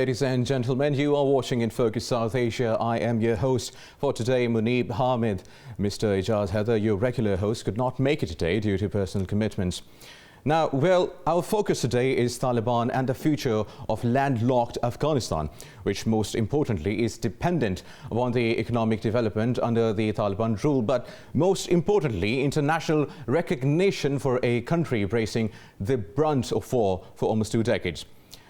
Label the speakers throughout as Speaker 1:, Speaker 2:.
Speaker 1: ladies and gentlemen. You are watching In Focus South Asia. I am your host for today, Munib Hamid. Mr. Ijaz Haider, your regular host, could not make it today due to personal commitments. Now, well, our focus today is Taliban and the future of landlocked Afghanistan, which most importantly is dependent upon the economic development under the Taliban rule, but most importantly, international recognition for a country bracing the brunt of war for almost 2 decades.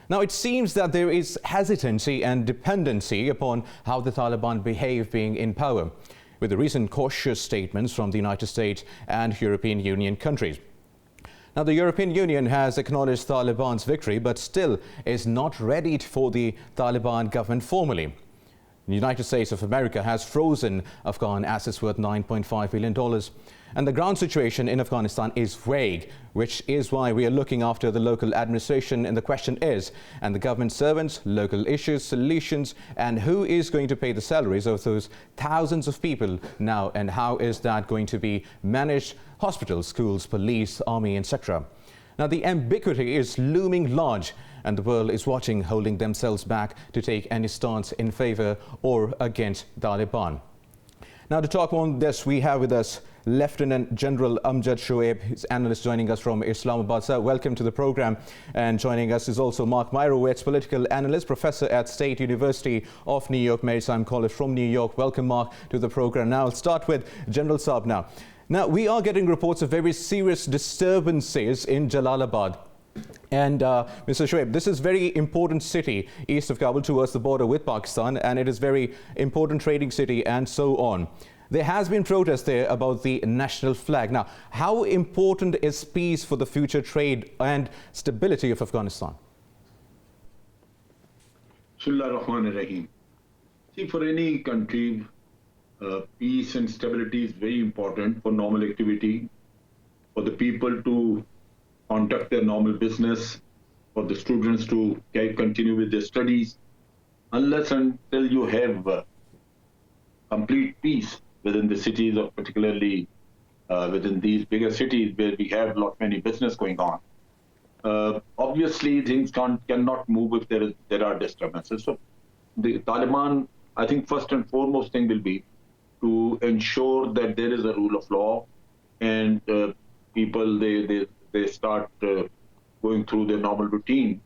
Speaker 1: Now, it seems that there is hesitancy and dependency upon how the Taliban behave being in power, with the recent cautious statements from the United States and European Union countries. Now, the European Union has acknowledged Taliban's victory, but still is not ready for the Taliban government formally. The United States of America has frozen Afghan assets worth $9.5 billion. And the ground situation in Afghanistan is vague, which is why we are looking after the local administration. And the question is, and the government servants, local issues, solutions, and who is going to pay the salaries of those thousands of people now, and how is that going to be managed? Hospitals, schools, police, army, etc. Now, the ambiguity is looming large, and the world is watching, holding themselves back to take any stance in favor or against Taliban. Now, to talk on this, we have with us Lieutenant General Amjad Shoaib, his analyst joining us from Islamabad. Sir, welcome to the program. And joining us is also Mark Meyerowitz, political analyst, professor at State University of New York, Maritime College from New York. Welcome, Mark, to the program. Now, I'll start with General Saab now. Now, we are getting reports of very serious disturbances in Jalalabad. And Mr. Shoaib, this is very important city east of Kabul towards the border with Pakistan, and it is very important trading city and so on. There has been protest there about the national flag. Now, how important is peace for the future trade and stability of Afghanistan?
Speaker 2: Bismillahir-Rahmanir-Rahim. See, for any country, peace and stability is very important for normal activity, for the people to conduct their normal business, for the students to continue with their studies. Unless until you have complete peace within the cities, or particularly within these bigger cities where we have many business going on, obviously things cannot move if there are disturbances. So the Taliban, I think first and foremost thing will be to ensure that there is a rule of law, and people they start going through their normal routine,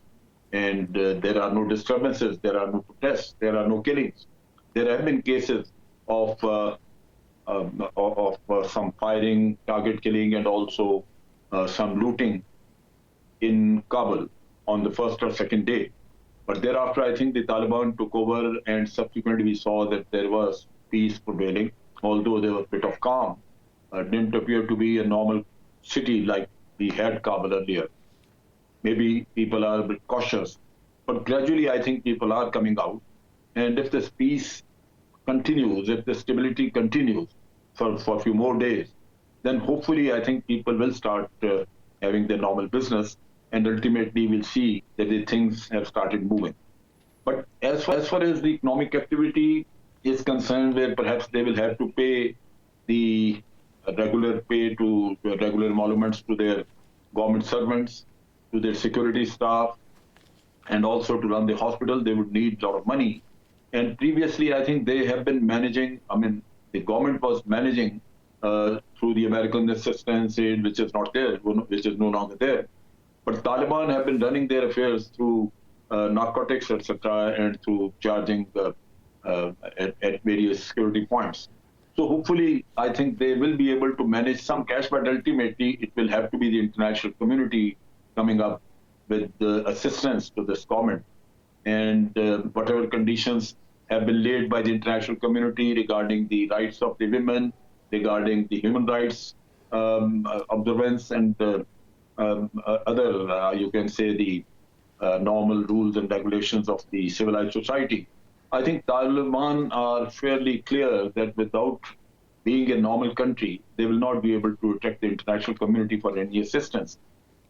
Speaker 2: and there are no disturbances, there are no protests, there are no killings. There have been cases of some firing, target killing, and also some looting in Kabul on the first or second day. But thereafter, I think the Taliban took over, and subsequently we saw that there was peace prevailing, although there was a bit of calm. Didn't appear to be a normal city like we had Kabul earlier. Maybe people are a bit cautious, but gradually I think people are coming out. And if this peace continues, if the stability continues for a few more days, then hopefully I think people will start having their normal business, and ultimately we'll see that the things have started moving. But as far as the economic activity is concerned, where perhaps they will have to pay the regular emoluments to their government servants, to their security staff, and also to run the hospital, they would need a lot of money. And previously, I think they have been managing, the government was managing through the American assistance aid, which is not there, which is no longer there. But Taliban have been running their affairs through narcotics, etc., and through charging at various security points. So hopefully, I think they will be able to manage some cash, but ultimately it will have to be the international community coming up with the assistance to this government. And whatever conditions have been laid by the international community regarding the rights of the women, regarding the human rights observance, and other, you can say, the normal rules and regulations of the civilized society. I think Taliban are fairly clear that without being a normal country, they will not be able to attract the international community for any assistance.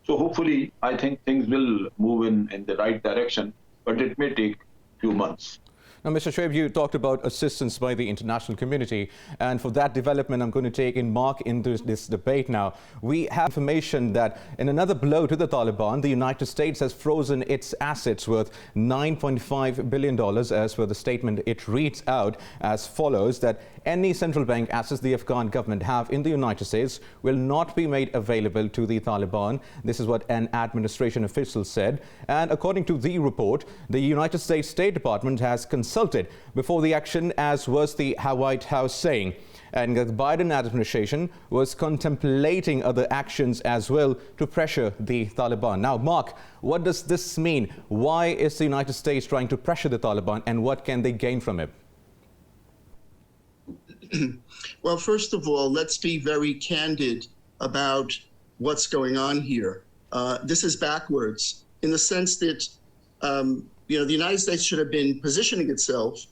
Speaker 2: So hopefully, I think things will move in the right direction, but it may take a few months.
Speaker 1: Now, Mr. Shoaib, you talked about assistance by the international community, and for that development, I'm going to take in Mark into this debate now. We have information that in another blow to the Taliban, the United States has frozen its assets worth $9.5 billion. As per the statement, it reads out as follows, that any central bank assets the Afghan government have in the United States will not be made available to the Taliban. This is what an administration official said. And according to the report, the United States State Department has consulted before the action, as was the White House saying. And the Biden administration was contemplating other actions as well to pressure the Taliban. Now, Mark, what does this mean? Why is the United States trying to pressure the Taliban, and what can they gain from it?
Speaker 3: Well, first of all, let's be very candid about what's going on here. This is backwards in the sense that the United States should have been positioning itself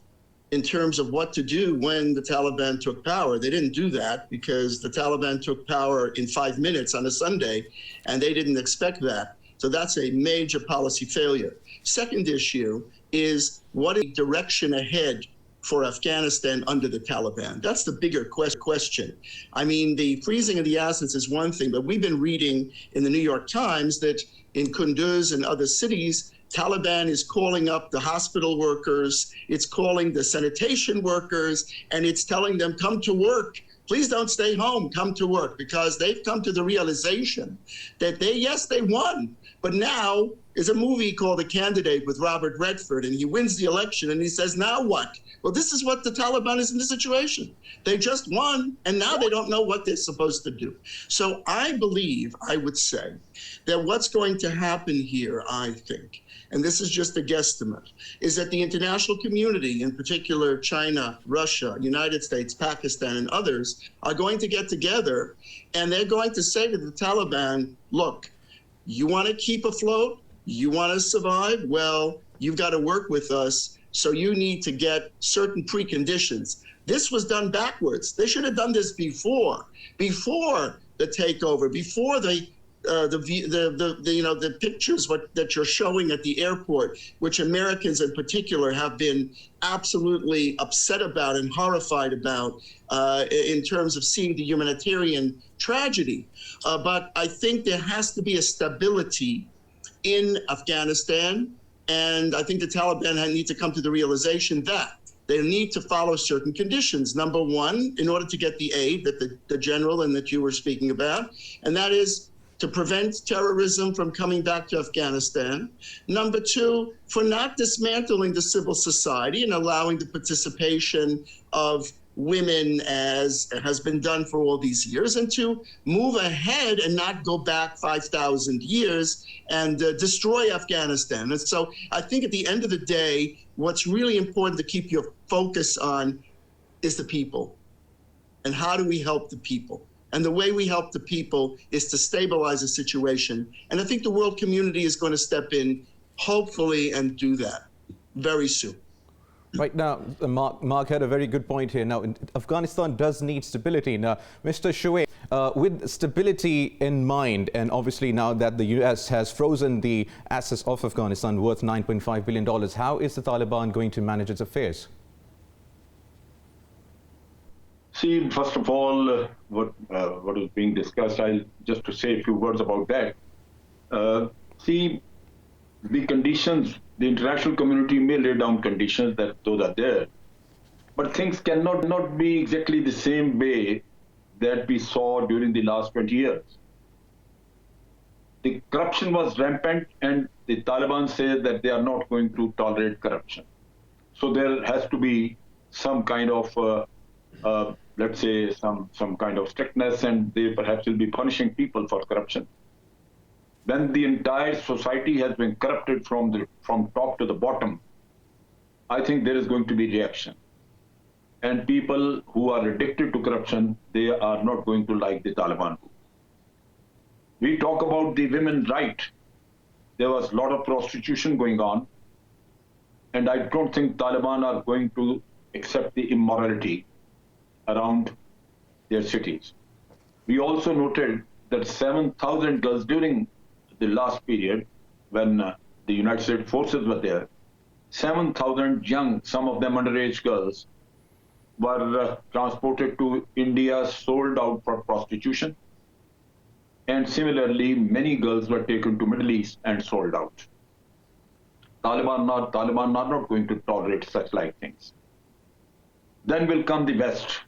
Speaker 3: in terms of what to do when the Taliban took power. They didn't do that because the Taliban took power in 5 minutes on a Sunday, and they didn't expect that. So that's a major policy failure. Second issue is, what is the direction ahead for Afghanistan under the Taliban? That's the bigger question. I mean, the freezing of the assets is one thing, but we've been reading in the New York Times that in Kunduz and other cities, Taliban is calling up the hospital workers, it's calling the sanitation workers, and it's telling them, come to work. Please don't stay home, come to work, because they've come to the realization that yes, they won, but now is a movie called The Candidate with Robert Redford, and he wins the election and he says, now what? Well, this is what the Taliban is in the situation. They just won, and now they don't know what they're supposed to do. So I believe, I would say, that what's going to happen here, I think, and this is just a guesstimate, is that the international community, in particular China, Russia, United States, Pakistan, and others, are going to get together, and they're going to say to the Taliban, look, you want to keep afloat? You want to survive? Well, you've got to work with us, so you need to get certain preconditions. This was done backwards. They should have done this before the takeover, before the pictures that you're showing at the airport, which Americans in particular have been absolutely upset about and horrified about in terms of seeing the humanitarian tragedy. But I think there has to be a stability in Afghanistan, and I think the Taliban need to come to the realization that they need to follow certain conditions. Number one, in order to get the aid that the general and that you were speaking about, and that is to prevent terrorism from coming back to Afghanistan. Number two, for not dismantling the civil society and allowing the participation of women as has been done for all these years, and to move ahead and not go back 5,000 years and destroy Afghanistan. And so I think at the end of the day, what's really important to keep your focus on is the people. And how do we help the people? And the way we help the people is to stabilize the situation. And I think the world community is going to step in, hopefully, and do that very soon.
Speaker 1: Right now, Mark had a very good point here. Now, Afghanistan does need stability. Now, Mr. Shoaib, with stability in mind, and obviously now that the US has frozen the assets of Afghanistan worth $9.5 billion, how is the Taliban going to manage its affairs?
Speaker 2: See, first of all, what is being discussed, just to say a few words about that. See, the conditions, the international community may lay down conditions that those are there, but things cannot be exactly the same way that we saw during the last 20 years. The corruption was rampant, and the Taliban say that they are not going to tolerate corruption. So there has to be some kind of, let's say, some kind of strictness, and they perhaps will be punishing people for corruption. When the entire society has been corrupted from top to the bottom, I think there is going to be reaction. And people who are addicted to corruption, they are not going to like the Taliban. We talk about the women's right. There was a lot of prostitution going on, and I don't think Taliban are going to accept the immorality around their cities. We also noted that 7,000 girls during the last period when the United States forces were there, 7,000 young, some of them underage girls, were transported to India, sold out for prostitution. And similarly, many girls were taken to Middle East and sold out. Taliban are not going to tolerate such like things. Then will come the West,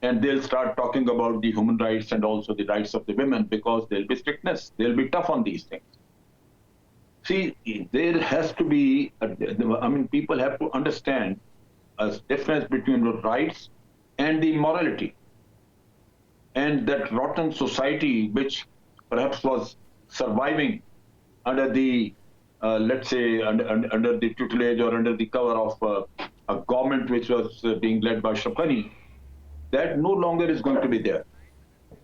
Speaker 2: and they'll start talking about the human rights and also the rights of the women, because there'll be strictness, they'll be tough on these things. See, there has to be, people have to understand a difference between the rights and the morality. And that rotten society, which perhaps was surviving under the, let's say, under the tutelage or under the cover of a government which was being led by Ashraf Ghani, that no longer is going to be there.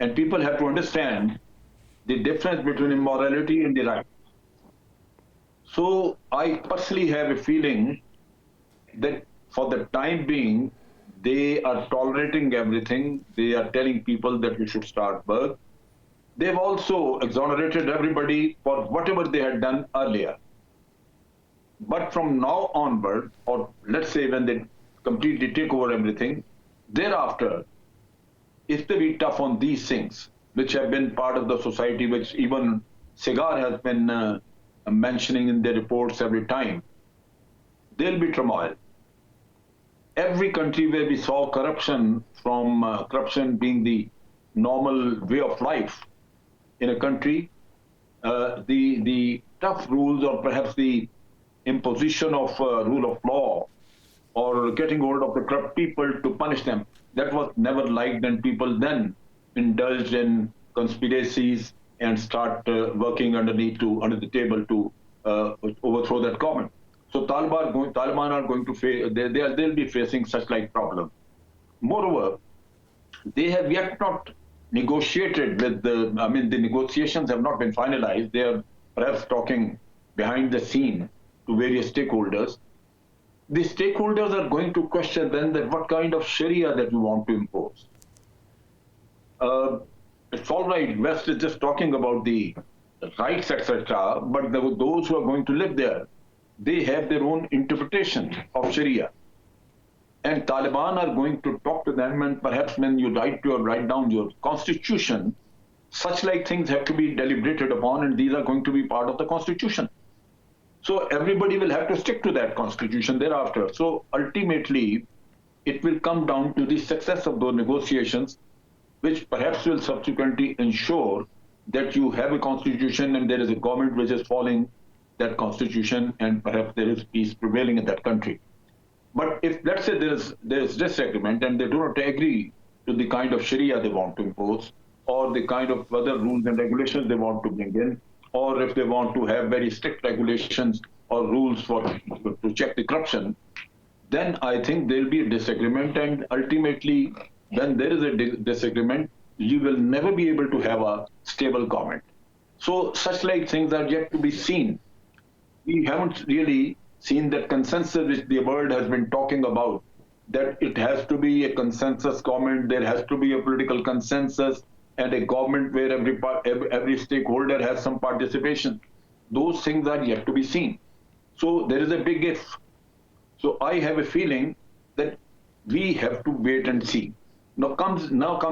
Speaker 2: And people have to understand the difference between immorality and the right. So I personally have a feeling that for the time being, they are tolerating everything. They are telling people that we should start work. They've also exonerated everybody for whatever they had done earlier. But from now onward, or let's say when they completely take over everything, thereafter, if they be tough on these things, which have been part of the society, which even Sigar has been mentioning in their reports every time, there'll be turmoil. Every country where we saw corruption, from corruption being the normal way of life in a country, the tough rules or perhaps the imposition of rule of law or getting hold of the corrupt people to punish them, that was never liked, and people then indulged in conspiracies and start working under the table to overthrow that government. So Taliban are going to face, they'll be facing such like problem. Moreover, they have yet not negotiated with the negotiations have not been finalized. They are perhaps talking behind the scene to various stakeholders. The stakeholders are going to question then that what kind of Sharia that we want to impose. It's all right, West is just talking about the rights, etc., but those who are going to live there, they have their own interpretation of Sharia. And Taliban are going to talk to them, and perhaps when you write down your constitution, such like things have to be deliberated upon, and these are going to be part of the constitution. So everybody will have to stick to that constitution thereafter. So ultimately, it will come down to the success of those negotiations, which perhaps will subsequently ensure that you have a constitution and there is a government which is following that constitution, and perhaps there is peace prevailing in that country. But if, let's say, there is disagreement and they do not agree to the kind of Sharia they want to impose, or the kind of other rules and regulations they want to bring in, or if they want to have very strict regulations or rules to check the corruption, then I think there will be a disagreement, and ultimately, when there is a disagreement, you will never be able to have a stable government. So such like things are yet to be seen. We haven't really seen that consensus which the world has been talking about, that it has to be a consensus government, there has to be a political consensus, and a government where every stakeholder has some participation. Those things are yet to be seen. So there is a big if. So I have a feeling that we have to wait and see. Now comes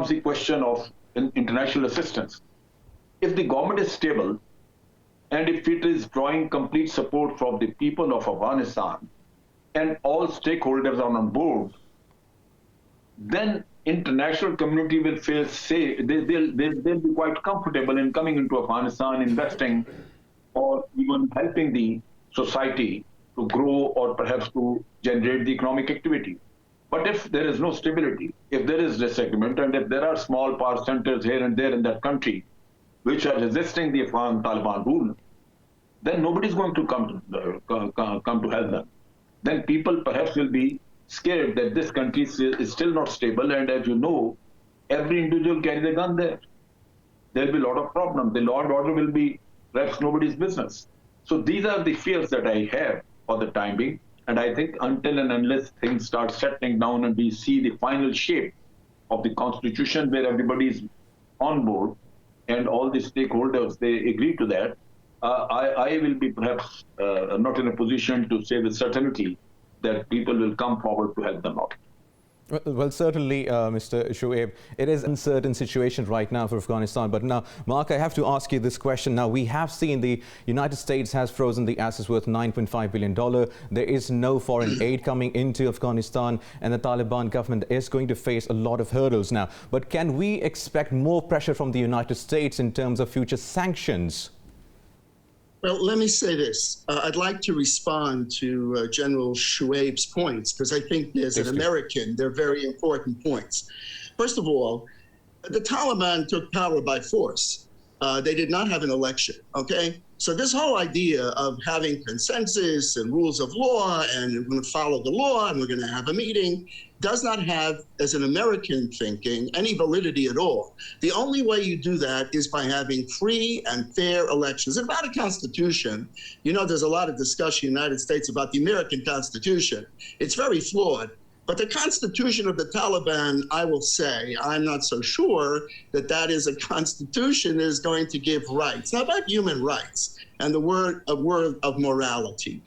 Speaker 2: the question of international assistance. If the government is stable, and if it is drawing complete support from the people of Afghanistan, and all stakeholders are on board, then international community will feel safe. They'll be quite comfortable in coming into Afghanistan, investing, or even helping the society to grow or perhaps to generate the economic activity. But if there is no stability, if there is disagreement, and if there are small power centers here and there in that country which are resisting the Afghan Taliban rule, then nobody is going to come to help them. Then people perhaps will be scared that this country is still not stable, and as you know, every individual carries a gun there. There will be a lot of problems. The law and order will be perhaps nobody's business. So these are the fears that I have for the time being, and I think until and unless things start settling down and we see the final shape of the constitution where everybody is on board and all the stakeholders, they agree to that, I will be perhaps not in a position to say with certainty that people will come forward to help them out.
Speaker 1: Well, certainly, Mr. Shoaib, it is an uncertain situation right now for Afghanistan. But now, Mark, I have to ask you this question. Now, we have seen the United States has frozen the assets worth $9.5 billion. There is no foreign aid coming into Afghanistan, and the Taliban government is going to face a lot of hurdles now. But can we expect more pressure from the United States in terms of future sanctions?
Speaker 3: Well, let me say this. I'd like to respond to General Shoaib's points, because I think as an American, they're very important points. First of all, the Taliban took power by force. They did not have an election, okay? So this whole idea of having consensus and rules of law and we're going to follow the law and we're going to have a meeting does not have, as an American thinking, any validity at all. The only way you do that is by having free and fair elections. And about a constitution, you know, there's a lot of discussion in the United States about the American Constitution. It's very flawed. But the constitution of the Taliban, I will say, I'm not so sure that that is a constitution that is going to give rights. How about human rights and a word of morality?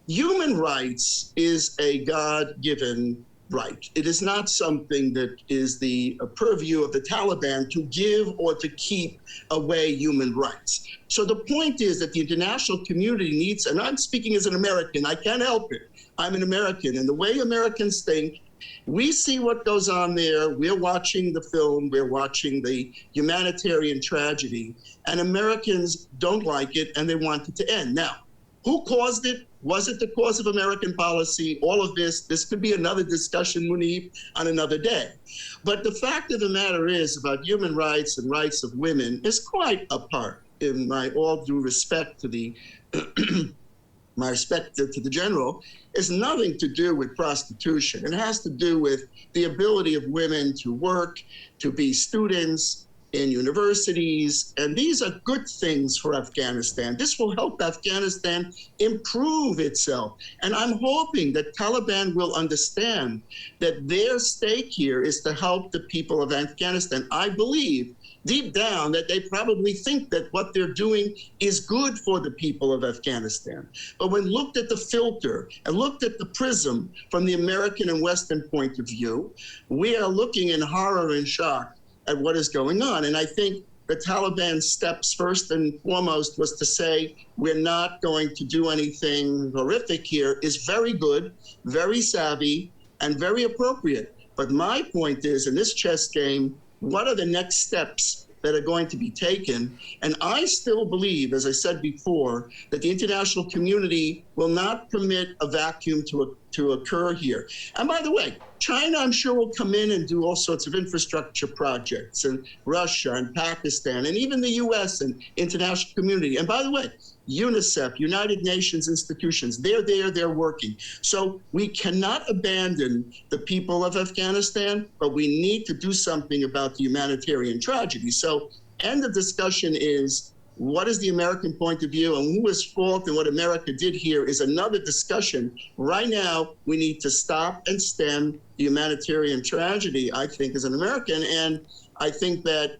Speaker 3: Human rights is a God-given right. It is not something that is the purview of the Taliban to give or to keep away human rights. So the point is that the international community needs, and I'm speaking as an American, I can't help it. I'm an American, and the way Americans think, we see what goes on there. We're watching the film. We're watching the humanitarian tragedy, and Americans don't like it, and they want it to end. Now, who caused it? Was it the cause of American policy? All of this could be another discussion, Munib, on another day. But the fact of the matter is about human rights and rights of women is quite apart, in my all due respect to the my respect to the general, is nothing to do with prostitution. It has to do with the ability of women to work, to be students in universities, and these are good things for Afghanistan. This will help Afghanistan improve itself. And I'm hoping that Taliban will understand that their stake here is to help the people of Afghanistan. I believe deep down that they probably think that what they're doing is good for the people of Afghanistan. But when looked at the filter and looked at the prism from the American and Western point of view, we are looking in horror and shock at what is going on. And I think the Taliban's steps first and foremost was to say, we're not going to do anything horrific here, is very good, very savvy, and very appropriate. But my point is, in this chess game, what are the next steps that are going to be taken? And I still believe, as I said before, that the international community will not permit a vacuum to occur here. And by the way, China, I'm sure, will come in and do all sorts of infrastructure projects, and Russia and Pakistan, and even the US and international community. And by the way, UNICEF, United Nations institutions, they're there, they're working. So we cannot abandon the people of Afghanistan, but we need to do something about the humanitarian tragedy. So, and the discussion is, what is the American point of view and who is fault, and what America did here is another discussion. Right now, we need to stop and stem the humanitarian tragedy, I think, as an American. And I think that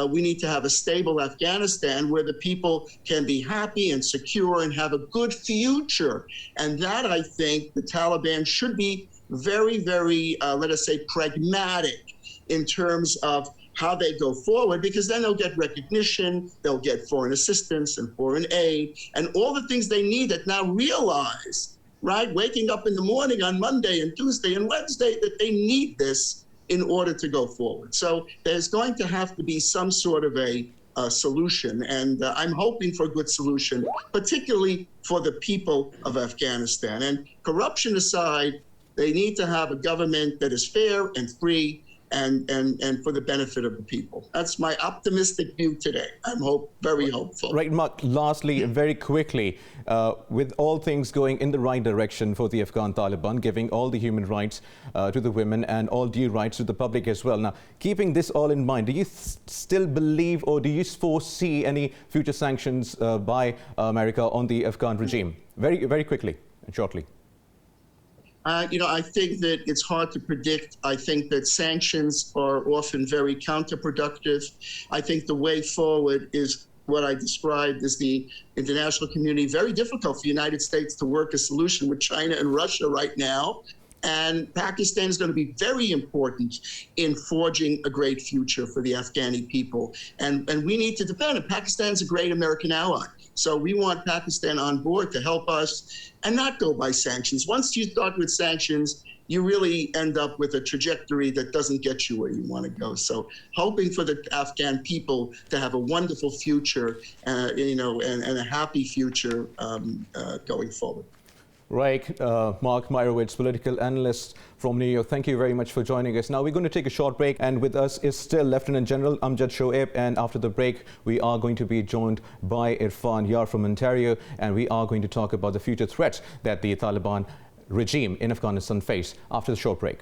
Speaker 3: we need to have a stable Afghanistan where the people can be happy and secure and have a good future. And that, I think, the Taliban should be very, very, let us say, pragmatic in terms of how they go forward, because then they'll get recognition, they'll get foreign assistance and foreign aid, and all the things they need that now realize, right, waking up in the morning on Monday and Tuesday and Wednesday, that they need this in order to go forward. So there's going to have to be some sort of a solution, and I'm hoping for a good solution, particularly for the people of Afghanistan. And corruption aside, they need to have a government that is fair and free and for the benefit of the people. That's my optimistic view today. I'm very hopeful.
Speaker 1: Right, Mark, lastly, very quickly, with all things going in the right direction for the Afghan Taliban, giving all the human rights to the women and all due rights to the public as well. Now, keeping this all in mind, do you still believe, or do you foresee any future sanctions by America on the Afghan regime? Very, very quickly and shortly.
Speaker 3: I think that it's hard to predict. I think that sanctions are often very counterproductive. I think the way forward is what I described as the international community. Very difficult for the United States to work a solution with China and Russia right now. And Pakistan is going to be very important in forging a great future for the Afghani people. And we need to depend. And Pakistan's a great American ally. So we want Pakistan on board to help us and not go by sanctions. Once you start with sanctions, you really end up with a trajectory that doesn't get you where you want to go. So hoping for the Afghan people to have a wonderful future, and a happy future going forward.
Speaker 1: Right, Mark Meyerowitz, political analyst from New York. Thank you very much for joining us. Now we're going to take a short break, and with us is still Lieutenant General Amjad Shoaib, and after the break we are going to be joined by Irfan Yar from Ontario, and we are going to talk about the future threats that the Taliban regime in Afghanistan face after the short break.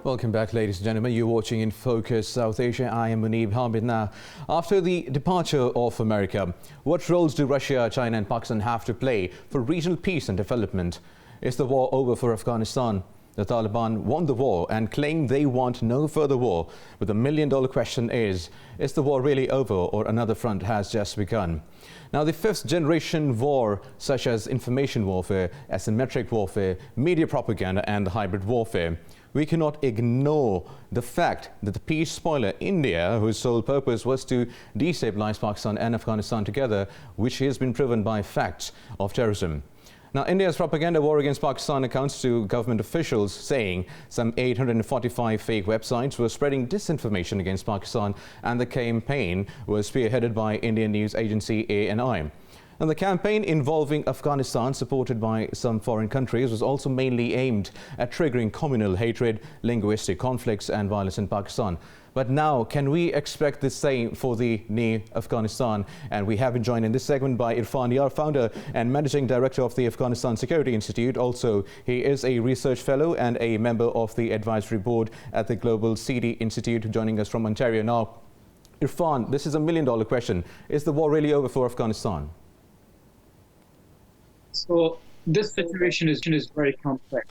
Speaker 1: Welcome back, ladies and gentlemen. You're watching In Focus South Asia. I am Munib Hamid. Now, after the departure of America, what roles do Russia, China and Pakistan have to play for regional peace and development? Is the war over for Afghanistan? The Taliban won the war and claim they want no further war. But the million-dollar question is the war really over, or another front has just begun? Now, the fifth-generation war, such as information warfare, asymmetric warfare, media propaganda and hybrid warfare, we cannot ignore the fact that the peace spoiler India, whose sole purpose was to destabilize Pakistan and Afghanistan together, which has been proven by facts of terrorism. Now, India's propaganda war against Pakistan accounts to government officials saying some 845 fake websites were spreading disinformation against Pakistan, and the campaign was spearheaded by Indian news agency ANI. And the campaign involving Afghanistan, supported by some foreign countries, was also mainly aimed at triggering communal hatred, linguistic conflicts and violence in Pakistan. But now, can we expect the same for the new Afghanistan? And we have been joined in this segment by Irfan Yar, founder and managing director of the Afghanistan Security Institute. Also, he is a research fellow and a member of the advisory board at the Global CD Institute, joining us from Ontario. Now, Irfan, this is a million-dollar question. Is the war really over for Afghanistan?
Speaker 4: So this situation is very complex.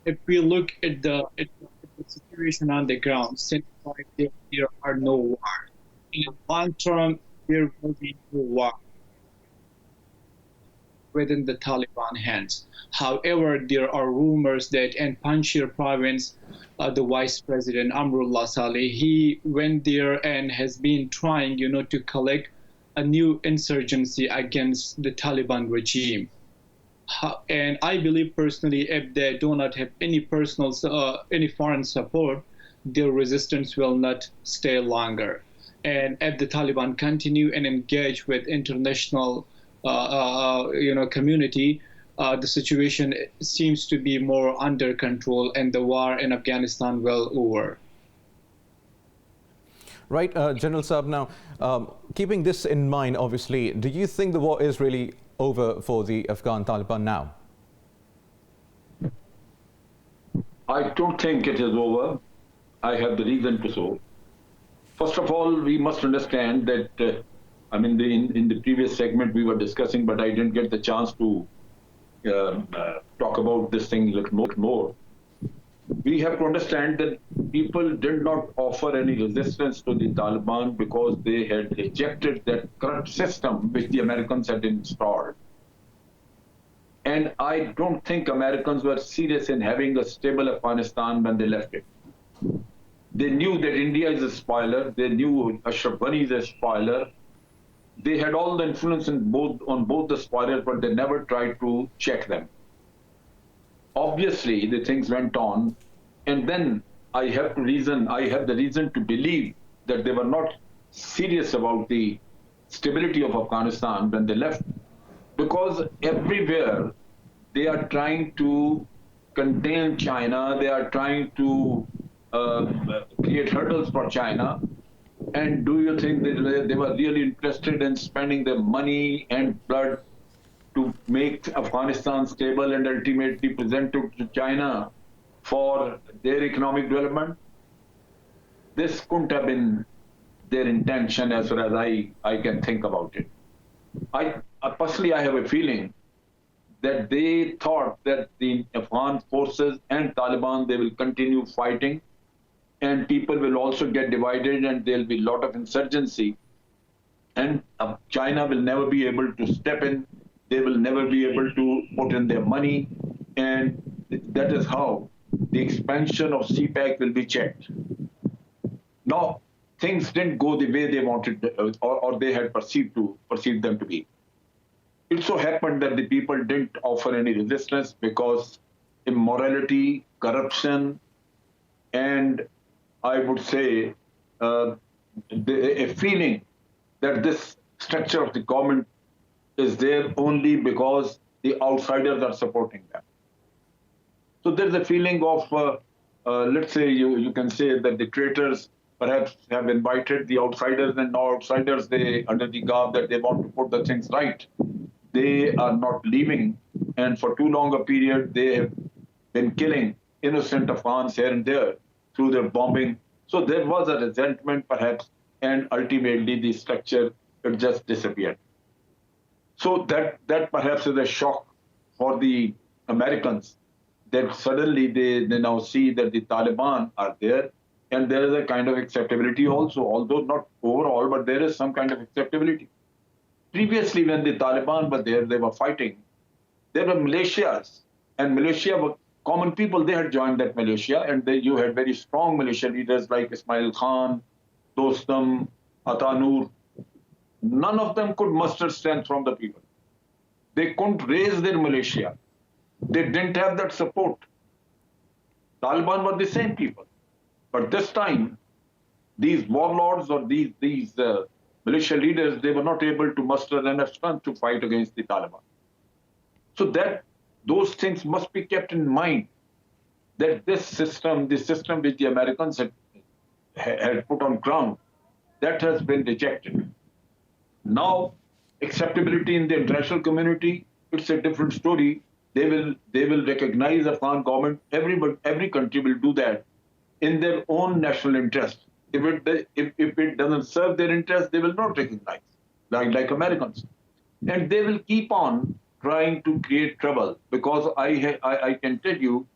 Speaker 4: If we look at the situation on the ground, since there are no wars. In the long term, there will be no war within the Taliban hands. However, there are rumors that in Panjshir province, the vice president Amrullah Saleh, he went there and has been trying, to collect a new insurgency against the Taliban regime. And I believe personally, if they do not have any foreign support, their resistance will not stay longer. And if the Taliban continue and engage with international, community, the situation seems to be more under control, and the war in Afghanistan will over.
Speaker 1: Right, General Saab, now, keeping this in mind, obviously, do you think the war is really over for the Afghan Taliban now?
Speaker 2: I don't think it is over. I have the reason to so. First of all, we must understand that, in the previous segment we were discussing, but I didn't get the chance to talk about this thing a little more. We have to understand that people did not offer any resistance to the Taliban because they had rejected that corrupt system which the Americans had installed. And I don't think Americans were serious in having a stable Afghanistan when they left it. They knew that India is a spoiler. They knew Ashraf Ghani is a spoiler. They had all the influence on both the spoilers, but they never tried to check them. Obviously, the things went on, and then I have the reason to believe that they were not serious about the stability of Afghanistan when they left, because everywhere they are trying to contain China, they are trying to create hurdles for China. And do you think that they were really interested in spending their money and blood to make Afghanistan stable and ultimately present it to China for their economic development? This couldn't have been their intention as far as I can think about it. Personally, I have a feeling that they thought that the Afghan forces and Taliban, they will continue fighting, and people will also get divided, and there'll be a lot of insurgency. And China will never be able to step in. They will never be able to put in their money. And that is how the expansion of CPEC will be checked. Now, things didn't go the way they wanted, or they had perceived them to be. It so happened that the people didn't offer any resistance because immorality, corruption, and I would say a feeling that this structure of the government is there only because the outsiders are supporting them. So there's a feeling of, let's say, you can say that the traitors perhaps have invited the outsiders, and now outsiders, they, under the garb that they want to put the things right, they are not leaving, and for too long a period, they have been killing innocent Afghans here and there through their bombing. So there was a resentment, perhaps, and ultimately the structure it just disappeared. So that perhaps is a shock for the Americans, that suddenly they now see that the Taliban are there, and there is a kind of acceptability also, although not overall, but there is some kind of acceptability. Previously, when the Taliban were there, they were fighting. There were militias, and militia were common people. They had joined that militia, and you had very strong militia leaders like Ismail Khan, Dostum, Atanur. None of them could muster strength from the people. They couldn't raise their militia. They didn't have that support. Taliban were the same people. But this time, these warlords or these militia leaders, they were not able to muster enough strength to fight against the Taliban. So those things must be kept in mind, that the system which the Americans had put on ground, that has been rejected. Now, acceptability in the international community, it's a different story. They will recognize the Afghan government. Every country will do that in their own national interest. If it doesn't serve their interest, they will not recognize, like Americans. And they will keep on trying to create trouble, because I can tell you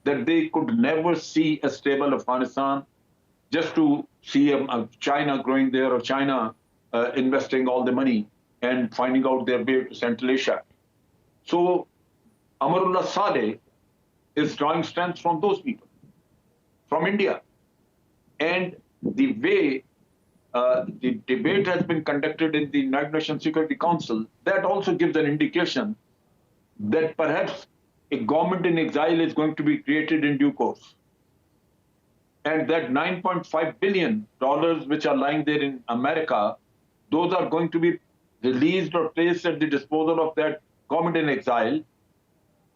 Speaker 2: that they could never see a stable Afghanistan just to see China growing there, or China investing all the money and finding out their way to Central Asia. So Amarullah Saleh is drawing strength from those people, from India. And the way the debate has been conducted in the United Nations Security Council, that also gives an indication that perhaps a government in exile is going to be created in due course. And that $9.5 billion which are lying there in America, those are going to be released or placed at the disposal of that government in exile.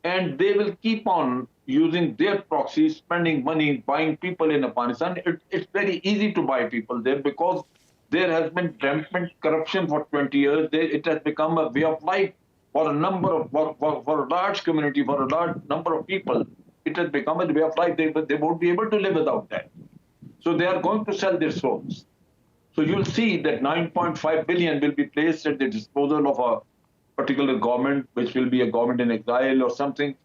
Speaker 2: And they will keep on using their proxies, spending money, buying people in Afghanistan. It's very easy to buy people there, because there has been rampant corruption for 20 years. It has become a way of life for a large community, for a large number of people. It has become a way of life. They won't be able to live without that. So they are going to sell their souls. So you'll see that $9.5 billion will be placed at the disposal of a particular government, which will be a government in exile or something,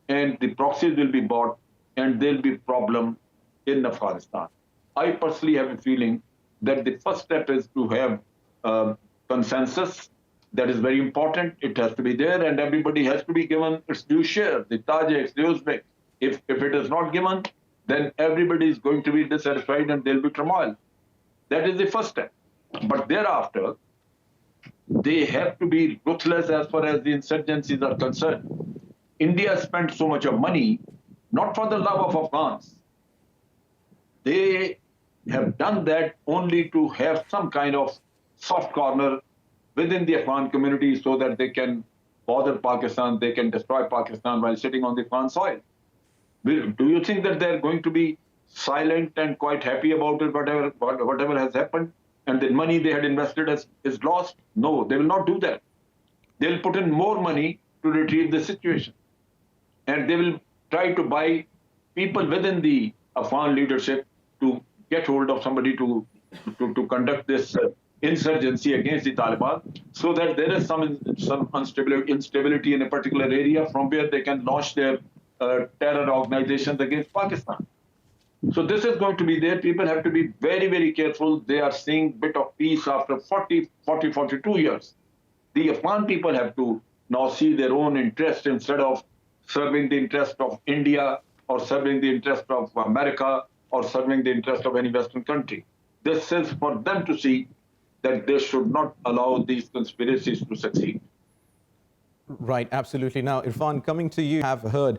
Speaker 2: and the proxies will be bought, and there'll be a problem in Afghanistan. I personally have a feeling that the first step is to have consensus. That is very important. It has to be there, and everybody has to be given its due share, the Tajiks, the Uzbeks. If it is not given, then everybody is going to be dissatisfied, and there'll be turmoil. That is the first step. But thereafter, they have to be ruthless as far as the insurgencies are concerned. India spent so much of money, not for the love of Afghans. They have done that only to have some kind of soft corner within the Afghan community, so that they can bother Pakistan, they can destroy Pakistan while sitting on the Afghan soil. Do you think that they're going to be silent and quite happy about it, whatever has happened, and the money they had invested is lost? No, they will not do that. They'll put in more money to retrieve the situation. And they will try to buy people within the Afghan leadership to get hold of somebody to conduct this insurgency against the Taliban, so that there is some instability in a particular area from where they can launch their terror organizations against Pakistan. So this is going to be there. People have to be very, very careful. They are seeing bit of peace after 42 years. The Afghan people have to now see their own interest instead of serving the interest of India or serving the interest of America or serving the interest of any Western country. This is for them to see that they should not allow these conspiracies to succeed.
Speaker 1: Right, absolutely. Now, Irfan, coming to you, have heard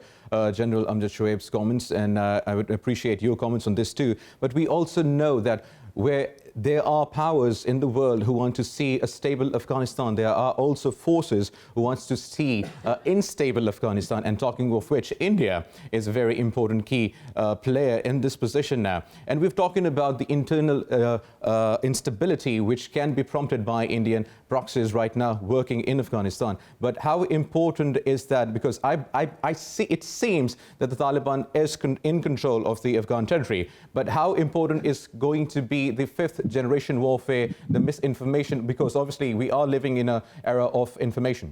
Speaker 1: General Amjad Shoaib's comments, and I would appreciate your comments on this too. But we also know that where there are powers in the world who want to see a stable Afghanistan, there are also forces who want to see unstable Afghanistan. And talking of which, India is a very important key player in this position now. And we're talking about the internal instability which can be prompted by Indian proxies right now working in Afghanistan. But how important is that? Because I see, it seems that the Taliban is in control of the Afghan territory. But how important is going to be the fifth generation warfare, the misinformation, because obviously we are living in an era of information?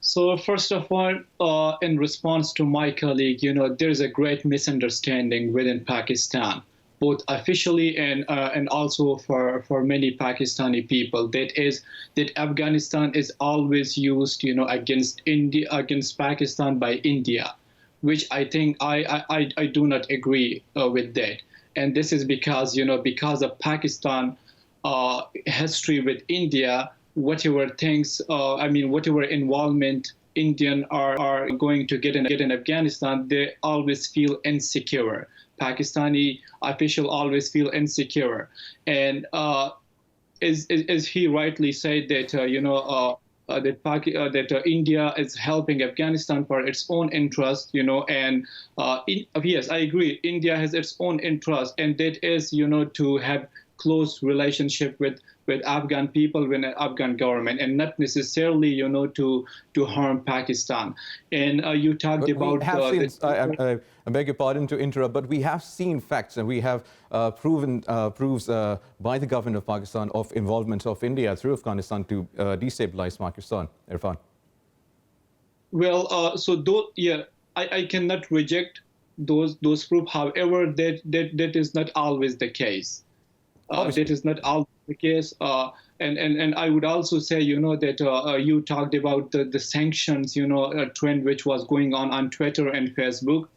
Speaker 4: So first of all, in response to my colleague, there's a great misunderstanding within Pakistan, both officially and also for many Pakistani people. That Afghanistan is always used, against India, against Pakistan by India, which I think I do not agree with that. And this is because, because of Pakistan history with India, whatever things, whatever involvement Indian are going to get in Afghanistan, they always feel insecure. Pakistani official always feel insecure. And as he rightly said that, that India is helping Afghanistan for its own interest, and yes, I agree. India has its own interest, and that is, to have close relationship with Afghan people, with the Afghan government, and not necessarily, to harm Pakistan. And you talked about.
Speaker 1: I beg your pardon to interrupt, but we have seen facts, and we have proofs by the government of Pakistan of involvement of India through Afghanistan to destabilize Pakistan. Irfan.
Speaker 4: Well, I cannot reject those proofs. However, that is not always the case. That is not always the case. And I would also say, that you talked about the sanctions, trend which was going on Twitter and Facebook.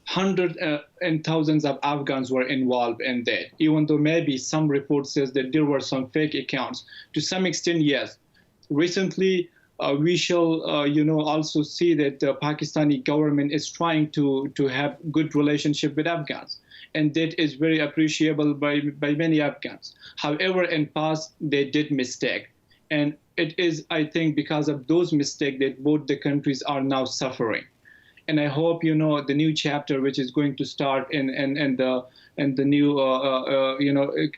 Speaker 4: Hundreds and thousands of Afghans were involved in that, even though maybe some report says that there were some fake accounts. To some extent, yes. Recently, we shall, also see that the Pakistani government is trying to have good relationship with Afghans. And that is very appreciable by many Afghans. However, in past, they did mistake. And it is, I think, because of those mistakes that both the countries are now suffering. And I hope, the new chapter, which is going to start in the new,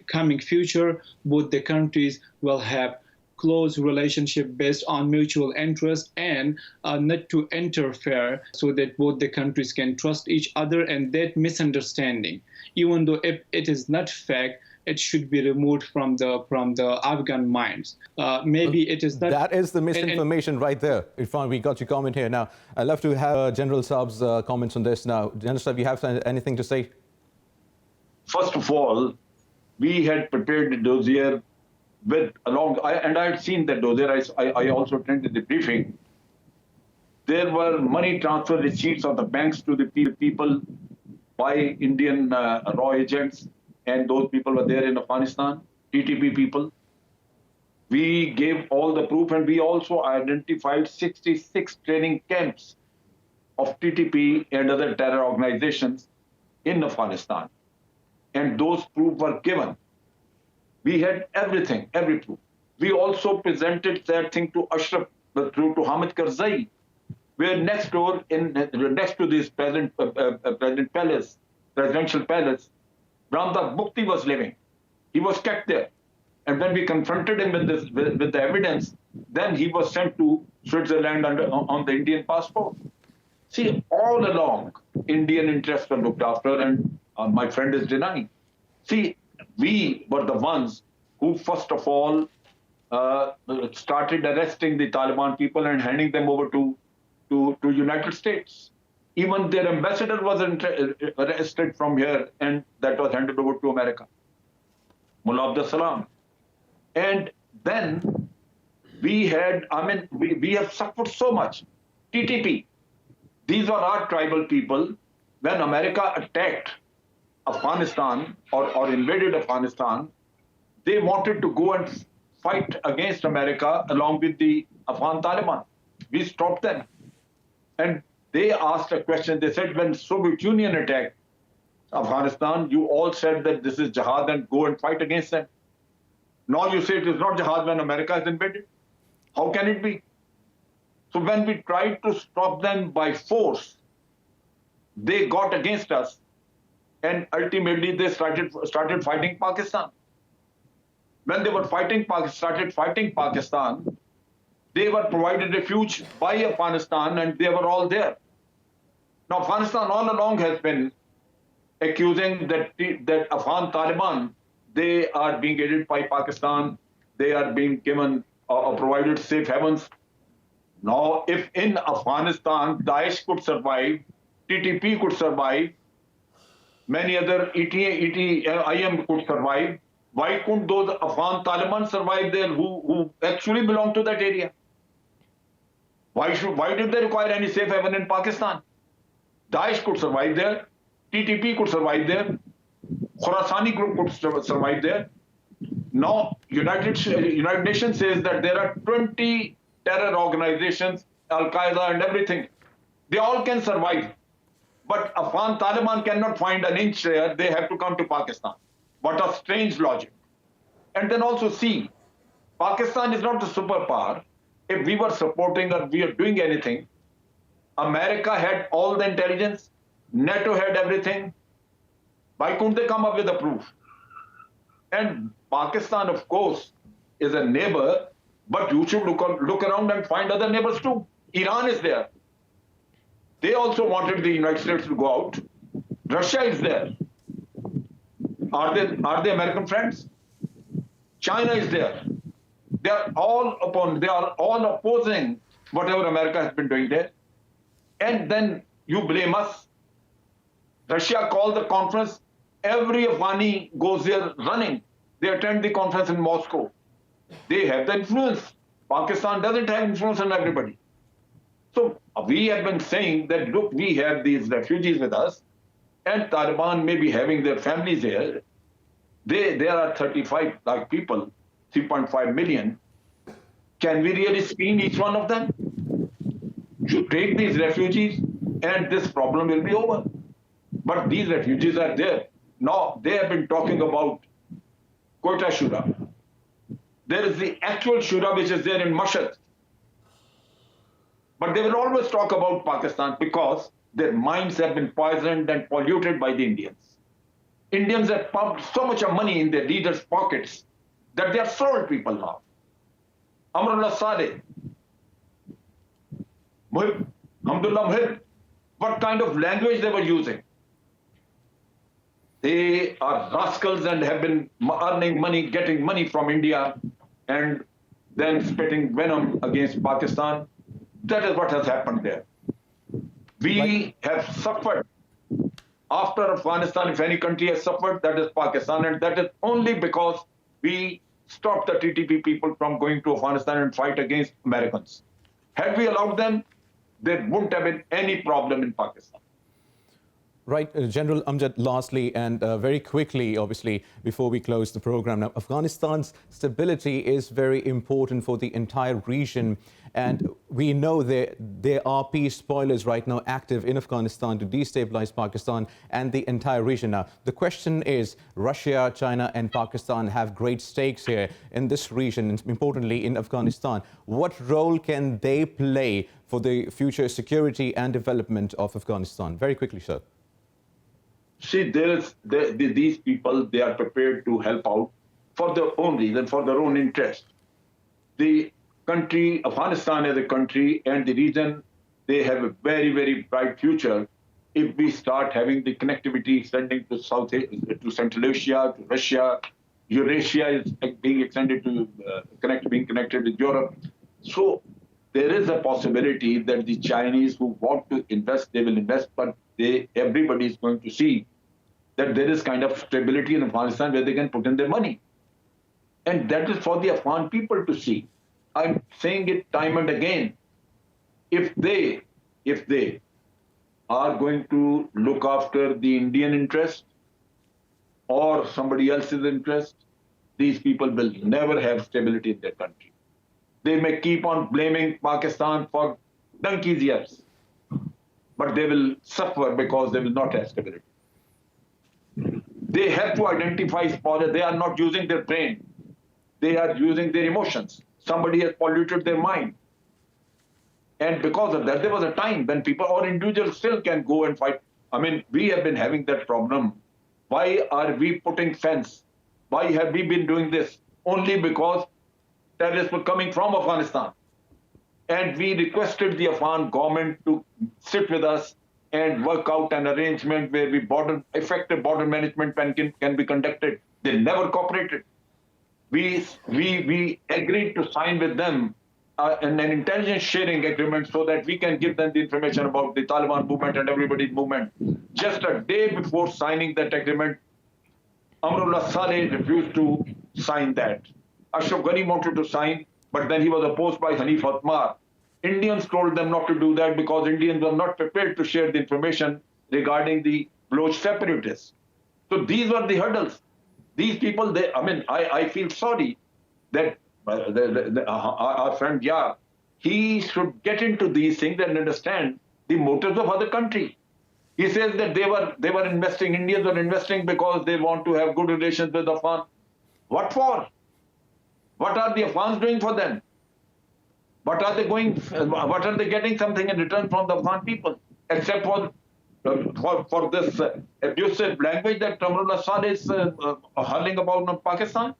Speaker 4: coming future, both the countries will have close relationship based on mutual interest and not to interfere, so that both the countries can trust each other. And that misunderstanding, even though if it is not fact, it should be removed from the Afghan minds. Maybe it is not.
Speaker 1: That is the misinformation right there. Irfan, we got your comment here. Now, I'd love to have General Saab's comments on this. Now, General Saab, you have anything to say?
Speaker 2: First of all, we had prepared the dossier and I had seen that dossier. I also attended the briefing. There were money transfer receipts of the banks to the people by Indian raw agents, and those people were there in Afghanistan, TTP people. We gave all the proof, and we also identified 66 training camps of TTP and other terror organizations in Afghanistan. And those proofs were given. We had everything, every proof. We also presented that thing to Ashraf, to Hamid Karzai, where next to this presidential palace, Ramdas Bukti was living. He was kept there. And when we confronted him with the evidence, then he was sent to Switzerland on the Indian passport. See, all along, Indian interests were looked after, and my friend is denying. See, we were the ones who first of all started arresting the Taliban people and handing them over to United States. Even their ambassador was arrested from here, and that was handed over to America, Mullah Abdul Salam. And then we had, we have suffered so much. TTP, these were our tribal people. When America attacked Afghanistan or invaded Afghanistan, they wanted to go and fight against America along with the Afghan Taliban. We stopped them. And they asked a question. They said, when Soviet Union attacked Afghanistan, you all said that this is jihad and go and fight against them. Now you say it is not jihad when America has invaded. How can it be? So when we tried to stop them by force, they got against us, and ultimately they started fighting Pakistan. When they were started fighting Pakistan, they were provided refuge by Afghanistan, and they were all there. Now, Afghanistan all along has been accusing that Afghan Taliban, they are being aided by Pakistan, they are being given or provided safe havens. Now, if in Afghanistan Daesh could survive, TTP could survive, many other IM could survive, why couldn't those Afghan Taliban survive there who actually belong to that area? Why did they require any safe haven in Pakistan? Daesh could survive there, TTP could survive there, Khorasani group could survive there. Now, United Nations says that there are 20 terror organizations, Al-Qaeda and everything. They all can survive. But Afghan Taliban cannot find an inch there. They have to come to Pakistan. What a strange logic. And then also see, Pakistan is not a superpower. If we were supporting or we are doing anything, America had all the intelligence, NATO had everything. Why couldn't they come up with a proof? And Pakistan, of course, is a neighbor, but you should look around and find other neighbors too. Iran is there. They also wanted the United States to go out. Russia is there. Are they American friends? China is there. They are all opposing whatever America has been doing there. And then you blame us. Russia called the conference. Every Afghani goes there running. They attend the conference in Moscow. They have the influence. Pakistan doesn't have influence on everybody. So we have been saying that, look, we have these refugees with us, and Taliban may be having their families here. There are 35 lakh people, 3.5 million. Can we really screen each one of them? You take these refugees, and this problem will be over. But these refugees are there. Now, they have been talking about Quetta Shura. There is the actual Shura which is there in Mashhad. But they will always talk about Pakistan because their minds have been poisoned and polluted by the Indians. Indians have pumped so much of money in their leaders' pockets that they are sold people now. Amrullah Saleh, Muhib, Hamdullah Muhib, what kind of language they were using? They are rascals and have been earning money, getting money from India, and then spitting venom against Pakistan. That is what has happened there. We have suffered. After Afghanistan, if any country has suffered, that is Pakistan, and that is only because we stopped the TTP people from going to Afghanistan and fight against Americans. Had we allowed them, there wouldn't have been any problem in Pakistan.
Speaker 1: Right, General Amjad, lastly and very quickly, obviously, before we close the program. Now, Afghanistan's stability is very important for the entire region. And we know there are peace spoilers right now active in Afghanistan to destabilize Pakistan and the entire region. Now, the question is, Russia, China and Pakistan have great stakes here in this region, and importantly in Afghanistan. What role can they play for the future security and development of Afghanistan? Very quickly, sir.
Speaker 2: See, these people, they are prepared to help out for their own reason, for their own interest. The country, Afghanistan as a country and the region, they have a very, very bright future if we start having the connectivity extending to Central Asia, to Russia, Eurasia is being extended to being connected with Europe. So there is a possibility that the Chinese who want to invest, they will invest, but everybody is going to see that there is kind of stability in Afghanistan where they can put in their money. And that is for the Afghan people to see. I'm saying it time and again. If they are going to look after the Indian interest or somebody else's interest, these people will never have stability in their country. They may keep on blaming Pakistan for donkey's years, but they will suffer because they will not have stability. They have to identify spoilers. They are not using their brain. They are using their emotions. Somebody has polluted their mind. And because of that, there was a time when people or individuals still can go and fight. I mean, we have been having that problem. Why are we putting fence? Why have we been doing this? Only because terrorists were coming from Afghanistan. And we requested the Afghan government to sit with us and work out an arrangement where effective border management can be conducted. They never cooperated. We agreed to sign with them an intelligence sharing agreement so that we can give them the information about the Taliban movement and everybody's movement. Just a day before signing that agreement, Amrullah Saleh refused to sign that. Ashraf Ghani wanted to sign, but then he was opposed by Hanif Atmar. Indians told them not to do that because Indians were not prepared to share the information regarding the Baloch separatists. So these were the hurdles. These people, I feel sorry that our friend Yar, he should get into these things and understand the motives of other countries. He says that they were investing, Indians were investing because they want to have good relations with Afghan. What for? What are the Afghans doing for them? What are they getting something in return from the Afghan people? Except for this abusive language that Amrullah Saleh is hurling about in Pakistan?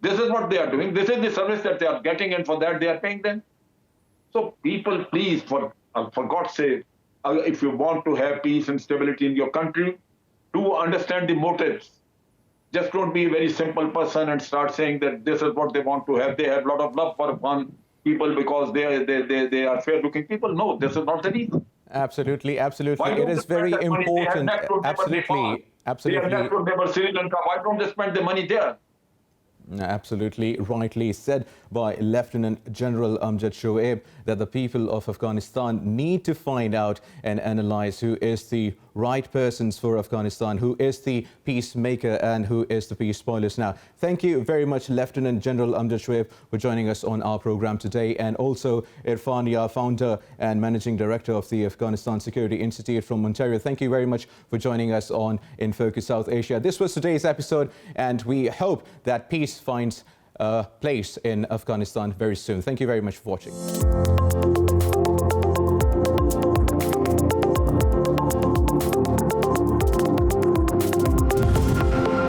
Speaker 2: This is what they are doing. This is the service that they are getting, and for that they are paying them. So people, please, for God's sake, if you want to have peace and stability in your country, do understand the motives. Just don't be a very simple person and start saying that this is what they want to have. They have a lot of love for Afghan people because they are fair-looking people. No, this is not the reason.
Speaker 1: Absolutely. It is very important. Absolutely.
Speaker 2: They have never Sri Lanka. Why don't they spend the money there?
Speaker 1: Absolutely rightly said by Lieutenant General Amjad Shoaib that the people of Afghanistan need to find out and analyze who is the right persons for Afghanistan, who is the peacemaker and who is the peace spoilers. Now, thank you very much, Lieutenant General Amjad Shoaib, for joining us on our program today, and also Irfan Yar, founder and managing director of the Afghanistan Security Institute from Ontario. Thank you very much for joining us on In Focus South Asia. This was today's episode, and we hope that peace finds a place in Afghanistan very soon. Thank you very much for watching.